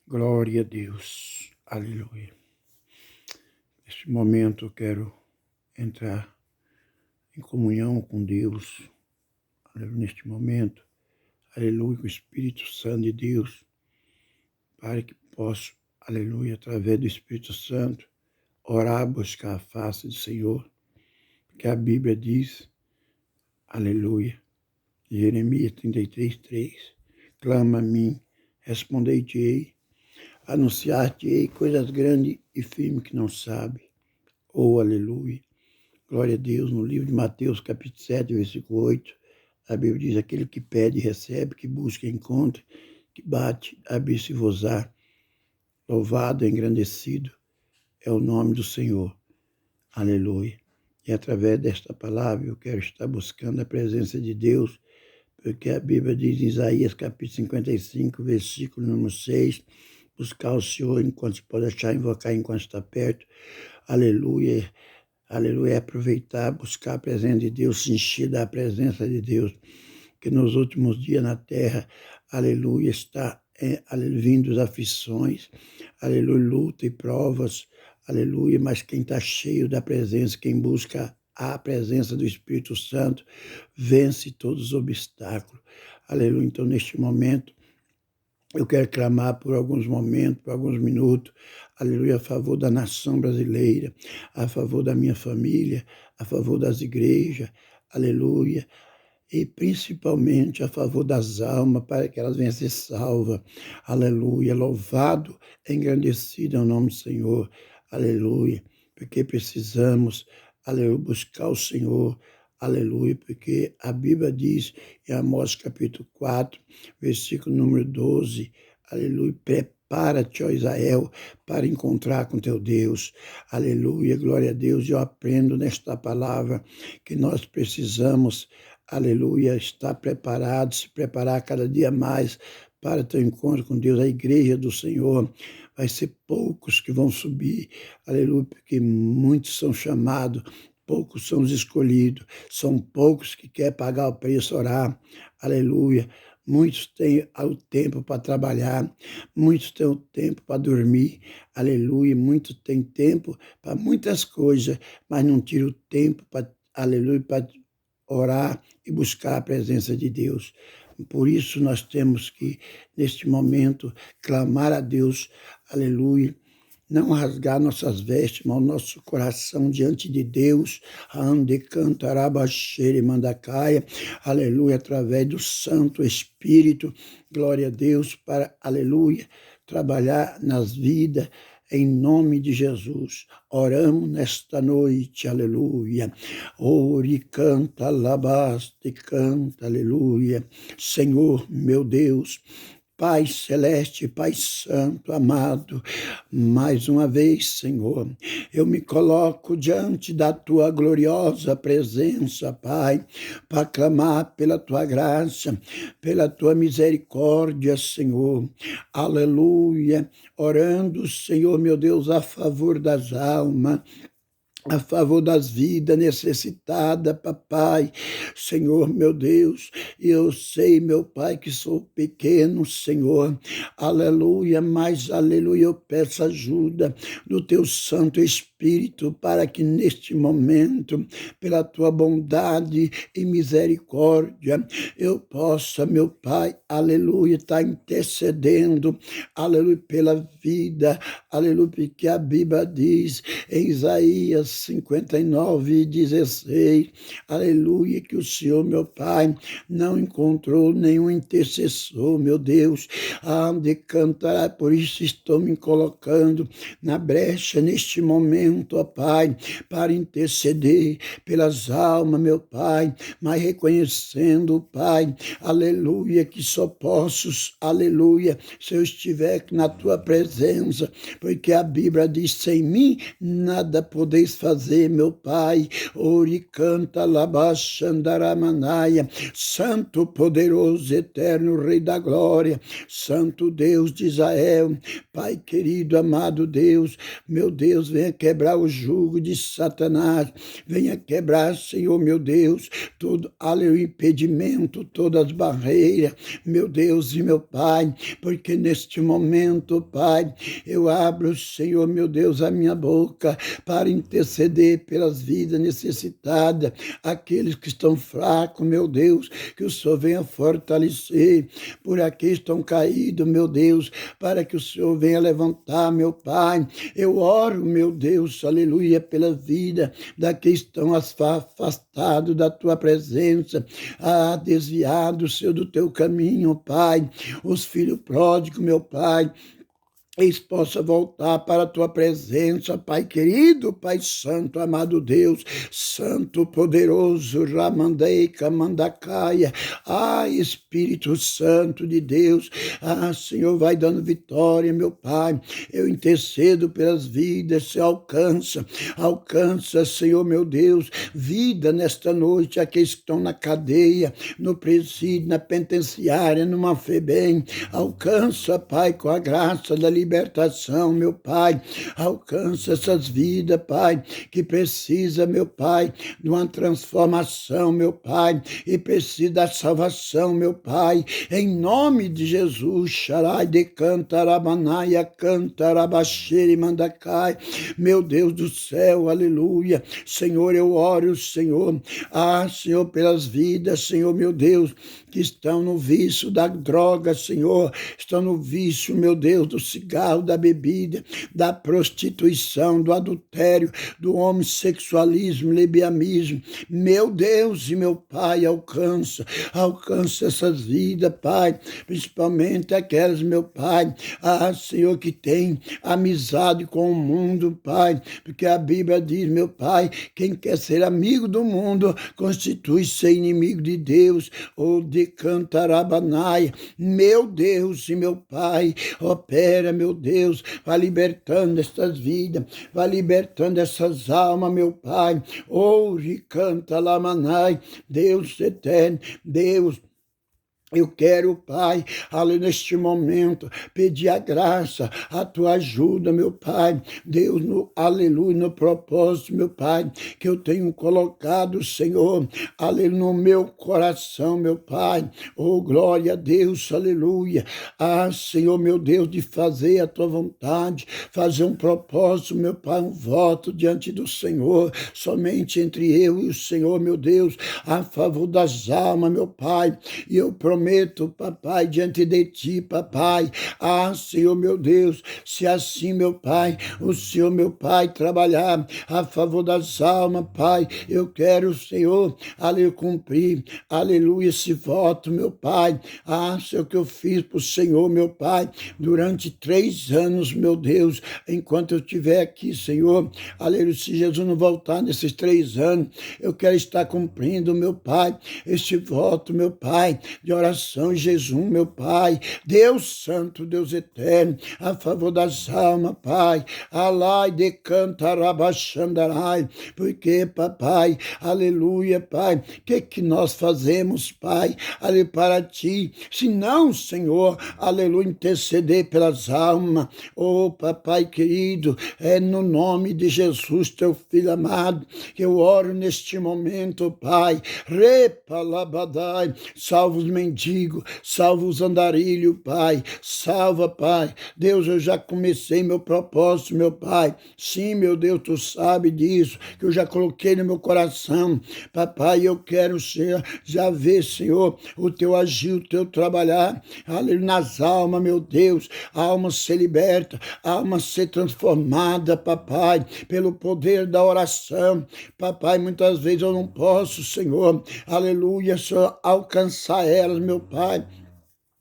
Glória a Deus. Aleluia. Neste momento eu quero entrar em comunhão com Deus. Aleluia. Neste momento, aleluia, com o Espírito Santo de Deus, para que possa, aleluia, através do Espírito Santo, orar, buscar a face do Senhor. Porque a Bíblia diz, aleluia, Jeremias 33:3, clama a mim, respondei-te-ei, anunciar-te-ei coisas grandes e firmes que não sabe. Oh, aleluia. Glória a Deus. No livro de Mateus, capítulo 7, versículo 8, a Bíblia diz, aquele que pede, recebe, que busca, encontra, que bate, abre-se-vos-á. Louvado, engrandecido é o nome do Senhor. Aleluia. E através desta palavra eu quero estar buscando a presença de Deus, porque a Bíblia diz em Isaías, capítulo 55, versículo número 6, buscar o Senhor enquanto se pode achar, invocar enquanto está perto. Aleluia. Aleluia. Aproveitar, buscar a presença de Deus, se encher da presença de Deus. Que nos últimos dias na terra, aleluia, está vindo as aflições, aleluia, luta e provas, aleluia, mas quem está cheio da presença, quem busca a presença do Espírito Santo, vence todos os obstáculos. Aleluia. Então, neste momento, eu quero clamar por alguns momentos, por alguns minutos, aleluia, a favor da nação brasileira, a favor da minha família, a favor das igrejas, aleluia, e principalmente a favor das almas, para que elas venham ser salvas, aleluia, louvado, engrandecido é o nome do Senhor, aleluia, porque precisamos, aleluia, buscar o Senhor, aleluia, porque a Bíblia diz em Amós capítulo 4, versículo número 12, aleluia, prepara-te, ó Israel, para encontrar com teu Deus. Aleluia, glória a Deus. Eu aprendo nesta palavra que nós precisamos, aleluia, estar preparados, se preparar cada dia mais para teu encontro com Deus. A igreja do Senhor vai ser poucos que vão subir, aleluia, porque muitos são chamados, poucos são os escolhidos, são poucos que querem pagar o preço, orar, aleluia. Muitos têm o tempo para trabalhar, muitos têm o tempo para dormir, aleluia. Muitos têm tempo para muitas coisas, mas não tiram o tempo para, aleluia, para orar e buscar a presença de Deus. Por isso nós temos que, neste momento, clamar a Deus, aleluia, não rasgar nossas vestes, mas o nosso coração diante de Deus, ande cantarabaxere mandacaia, aleluia, através do Santo Espírito, glória a Deus, para, aleluia, trabalhar nas vidas, em nome de Jesus. Oramos nesta noite, aleluia. Ore, canta, alabaste, canta, aleluia. Senhor, meu Deus, Pai celeste, Pai santo, amado, mais uma vez, Senhor, eu me coloco diante da tua gloriosa presença, Pai, para clamar pela tua graça, pela tua misericórdia, Senhor, aleluia, orando, Senhor, meu Deus, a favor das almas, a favor das vidas necessitadas, papai, Senhor, meu Deus, e eu sei, meu Pai, que sou pequeno, Senhor, aleluia, mas, aleluia, eu peço ajuda do teu Santo Espírito, para que neste momento, pela tua bondade e misericórdia, eu possa, meu Pai, aleluia, estar intercedendo, aleluia, pela vida, aleluia, porque a Bíblia diz em Isaías 59:16, aleluia, que o Senhor, meu Pai, não encontrou nenhum intercessor, meu Deus, de cantar, por isso estou me colocando na brecha neste momento, ó Pai, para interceder pelas almas, meu Pai, mas reconhecendo, Pai, aleluia, que só posso, aleluia, se eu estiver na tua presença, porque a Bíblia diz, sem mim nada podeis fazer, meu Pai. Ori canta labaxandaramanaia, Santo, poderoso, eterno, Rei da glória, Santo Deus de Israel, Pai querido, amado Deus, meu Deus, venha quebrar quebrar o jugo de Satanás, venha quebrar, Senhor meu Deus, todo o impedimento, todas as barreiras, meu Deus e meu Pai, porque neste momento, Pai, eu abro, Senhor meu Deus, a minha boca para interceder pelas vidas necessitadas, aqueles que estão fracos, meu Deus, que o Senhor venha fortalecer, por aqui estão caídos, meu Deus, para que o Senhor venha levantar, meu Pai. Eu oro, meu Deus, aleluia, pela vida daqueles que estão afastados da tua presença, desviados, Senhor, do teu caminho, Pai. Os filhos pródigos, meu Pai, eles possam voltar para a tua presença, Pai querido, Pai santo, amado Deus, santo, poderoso, Ramandei, Kamandacaia, Espírito Santo de Deus, Senhor, vai dando vitória, meu Pai, eu intercedo pelas vidas, se alcança, Senhor, meu Deus, vida nesta noite, aqueles que estão na cadeia, no presídio, na penitenciária, numa FEBEM, alcança, Pai, com a graça da libertação, meu Pai, alcança essas vidas, Pai, que precisa, meu Pai, de uma transformação, meu Pai, e precisa da salvação, meu Pai, em nome de Jesus, Xarai de Cantarabanaia, Cantarabaxere Mandacai, meu Deus do céu, aleluia, Senhor, eu oro, Senhor, Senhor, pelas vidas, Senhor, meu Deus, que estão no vício da droga, Senhor, estão no vício, meu Deus, do cigarro, da bebida, da prostituição, do adultério, do homossexualismo, lesbianismo. Meu Deus e meu Pai, alcança essas vidas, Pai, principalmente aquelas, meu Pai, Senhor, que tem amizade com o mundo, Pai, porque a Bíblia diz, meu Pai, quem quer ser amigo do mundo, constitui-se inimigo de Deus, ou de Cantarabanai, meu Deus e meu Pai, opera, meu Deus, vai libertando estas vidas, vai libertando essas almas, meu Pai, Canta Lamanai, Deus eterno, Deus. Eu quero, Pai, ali neste momento, pedir a graça, a tua ajuda, meu Pai. Deus, aleluia, no propósito, meu Pai, que eu tenho colocado, Senhor, aleluia, no meu coração, meu Pai. Glória a Deus, aleluia. Senhor, meu Deus, de fazer a tua vontade, fazer um propósito, meu Pai, um voto diante do Senhor, somente entre eu e o Senhor, meu Deus, a favor das almas, meu Pai. E eu prometo, papai, diante de ti, papai, Senhor, meu Deus, se assim, meu Pai, o Senhor, meu Pai, trabalhar a favor das almas, Pai, eu quero, Senhor, cumprir, aleluia, esse voto, meu Pai, Senhor, que eu fiz para o Senhor, meu Pai, durante 3 anos, meu Deus, enquanto eu estiver aqui, Senhor, aleluia, se Jesus não voltar nesses 3 anos, eu quero estar cumprindo, meu Pai, este voto, meu Pai, de oração, Jesus, meu Pai, Deus Santo, Deus Eterno, a favor das almas, Pai, alai de Cantarabaxandarai, porque, papai, aleluia, Pai, que nós fazemos, Pai, ali para ti, se não, Senhor, aleluia, interceder pelas almas, papai querido, é no nome de Jesus, teu filho amado, que eu oro neste momento, Pai, repalabadai, salva os mendigos, salva os andarilhos, Pai, salva, Pai, Deus, eu já comecei meu propósito, meu Pai, sim, meu Deus, tu sabe disso, que eu já coloquei no meu coração, papai, eu quero ser, já ver, Senhor, o teu agir, o teu trabalhar, ali nas almas, meu Deus, a alma ser liberta, a alma ser transformada, papai, pelo poder da oração, papai, muitas vezes eu não posso, Senhor, aleluia, Senhor, alcançar elas, meu Pai,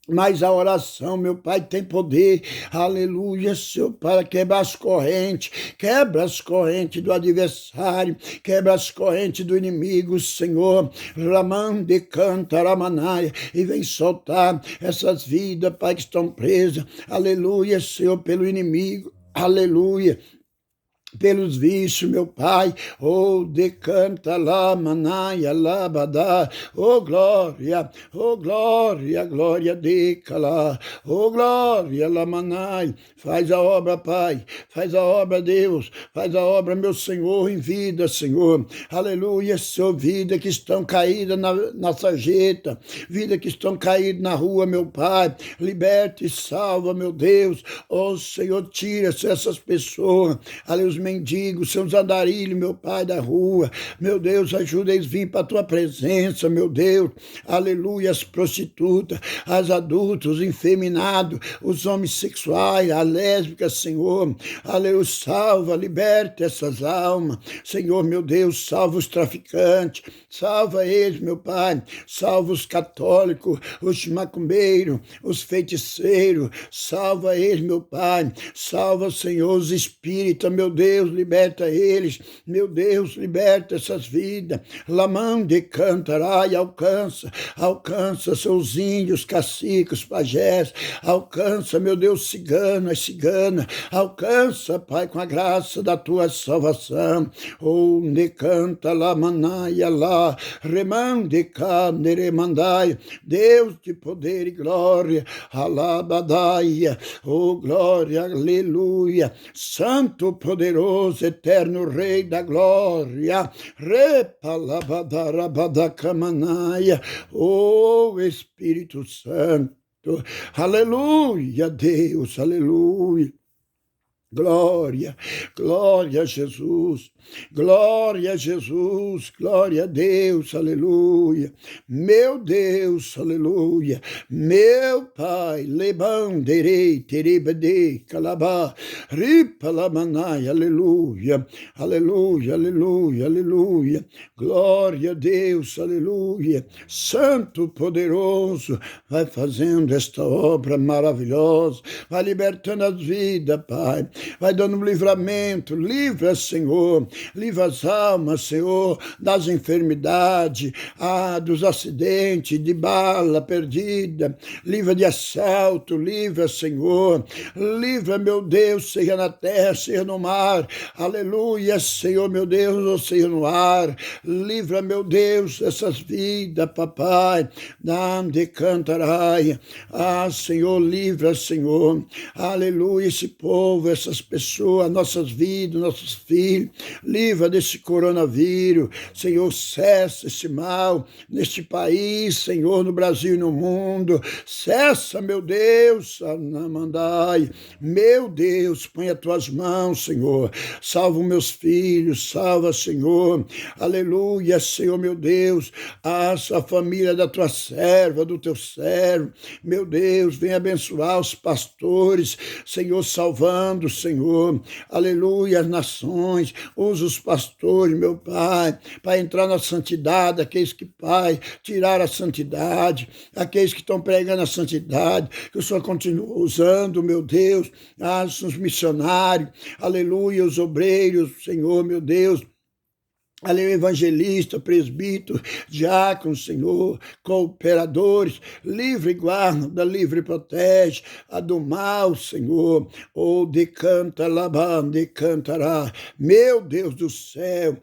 mas a oração, meu Pai, tem poder, aleluia, Senhor, para quebrar as correntes, quebra as correntes do adversário, quebra as correntes do inimigo, Senhor, Ramande canta, Ramanaia, e vem soltar essas vidas, Pai, que estão presas, aleluia, Senhor, pelo inimigo, aleluia. pelos vícios, meu Pai, oh, decanta lá, manaia, labadá, oh, glória, glória, decala, oh, glória, lamanai, faz a obra, Pai, faz a obra, Deus, faz a obra, meu Senhor, em vida, Senhor, aleluia, Senhor, vida que estão caídas na sarjeta, vida que estão caídas na rua, meu Pai, liberta e salva, meu Deus, oh, Senhor, tira essas pessoas, aleluia, os mendigos, seus andarilhos, meu Pai da rua, meu Deus, ajuda eles a vir para a tua presença, meu Deus, aleluia, as prostitutas, as adultos, os infeminados, os homossexuais, as lésbicas, Senhor, aleluia, salva, liberta essas almas, Senhor, meu Deus, salva os traficantes, salva eles, meu Pai, salva os católicos, os macumbeiros, os feiticeiros, salva eles, meu Pai, salva, Senhor, os espíritas, meu Deus, liberta eles, meu Deus, liberta essas vidas, lamande, cantarai, alcança seus índios, caciques, pajés, alcança, meu Deus, cigana, alcança, Pai, com a graça da tua salvação, oh, ne canta, lamanaia, lá, remande, neremandai, Deus de poder e glória, alabadaia, oh, glória, aleluia, Santo, poderoso, eterno Rei da glória, repalabadarabadakamanaia, oh Espírito Santo, aleluia, Deus, aleluia. Glória, glória a Jesus, glória a Jesus, glória a Deus, aleluia. Meu Deus, aleluia. Meu Pai, lebanderei, terebede, calabá, ripalamanai, aleluia, aleluia, aleluia, aleluia. Glória a Deus, aleluia. Santo, poderoso, vai fazendo esta obra maravilhosa, vai libertando as vidas, Pai. Vai dando um livramento, livra, Senhor, livra as almas, Senhor, das enfermidades, dos acidentes, de bala perdida, livra de assalto, livra, Senhor, livra, meu Deus, seja na terra, seja no mar, aleluia, Senhor, meu Deus, ou seja no ar, livra, meu Deus, essas vidas, papai, dande cantarai, Senhor, livra, Senhor, aleluia, esse povo, essas pessoas, nossas vidas, nossos filhos, livra desse coronavírus, Senhor, cessa esse mal neste país, Senhor, no Brasil e no mundo, cessa, meu Deus, Anamandai, meu Deus, põe as tuas mãos, Senhor, salva os meus filhos, salva, Senhor, aleluia, Senhor, meu Deus, a família da tua serva, do teu servo, meu Deus, vem abençoar os pastores, Senhor, salvando, Senhor, aleluia, as nações, usa os pastores, meu Pai, para entrar na santidade, aqueles que, Pai, tiraram a santidade, aqueles que estão pregando a santidade, que o Senhor continua usando, meu Deus, os missionários, aleluia, os obreiros, Senhor, meu Deus, aleluia, evangelista, presbítero, diácono, Senhor, cooperadores, livre e guarda, livre e protege, a do mal, Senhor, decanta, laban, decantará, meu Deus do céu,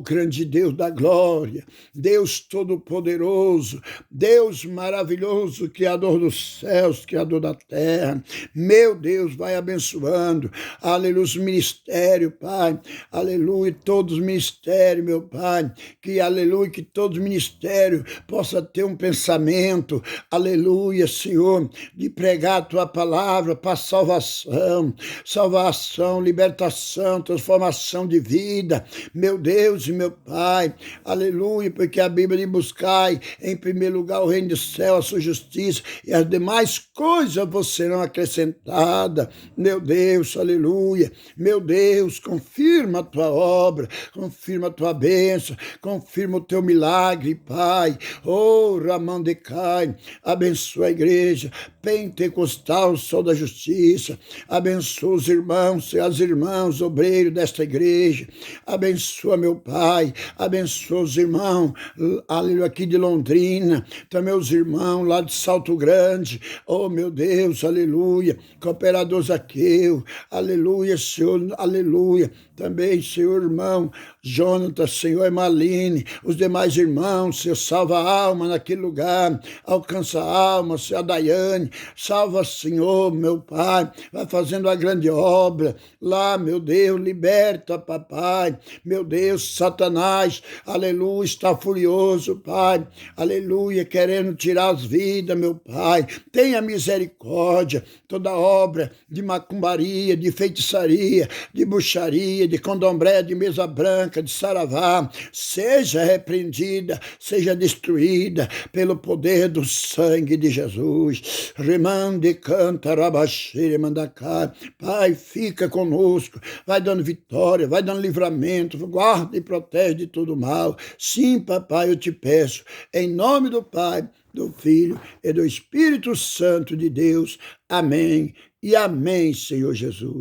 grande Deus da glória, Deus todo-poderoso, Deus maravilhoso, Criador dos céus, Criador da terra, meu Deus, vai abençoando, aleluia, os ministérios, Pai, aleluia, todos os ministérios, meu Pai, que aleluia, que todo ministério possa ter um pensamento, aleluia, Senhor, de pregar a tua palavra para salvação, libertação, transformação de vida, meu Deus e meu Pai, aleluia, porque a Bíblia diz: buscai em primeiro lugar o reino do céu, a sua justiça, e as demais coisas vos serão acrescentadas, meu Deus, aleluia, meu Deus, confirma a tua obra, confirma a tua tua bênção, confirma o teu milagre, Pai. Oh, Ramandecai, abençoa a igreja pentecostal, Sol da Justiça, abençoa os irmãos e as irmãs, obreiros desta igreja, abençoa meu Pai, abençoa os irmãos, aleluia, aqui de Londrina, também os irmãos lá de Salto Grande, oh meu Deus, aleluia, Cooperador Zaqueu, aleluia, Senhor, aleluia, também, Senhor, irmão Jonathan, Senhor, Emaline, os demais irmãos, Senhor, salva a alma naquele lugar, alcança a alma, Senhor, a Daiane, salva, Senhor, meu Pai, vai fazendo a grande obra lá, meu Deus, liberta, papai, meu Deus, Satanás, aleluia, está furioso, Pai, aleluia, querendo tirar as vidas, meu Pai, tenha misericórdia, toda obra de macumbaria, de feitiçaria, de bruxaria, de candomblé, de mesa branca, de saravá, seja repreendida, seja destruída pelo poder do sangue de Jesus. Remande, canta, rabaxire, mandacá. Pai, fica conosco, vai dando vitória, vai dando livramento, guarda e protege de todo mal. Sim, papai, eu te peço, em nome do Pai, do Filho e do Espírito Santo de Deus. Amém e amém, Senhor Jesus.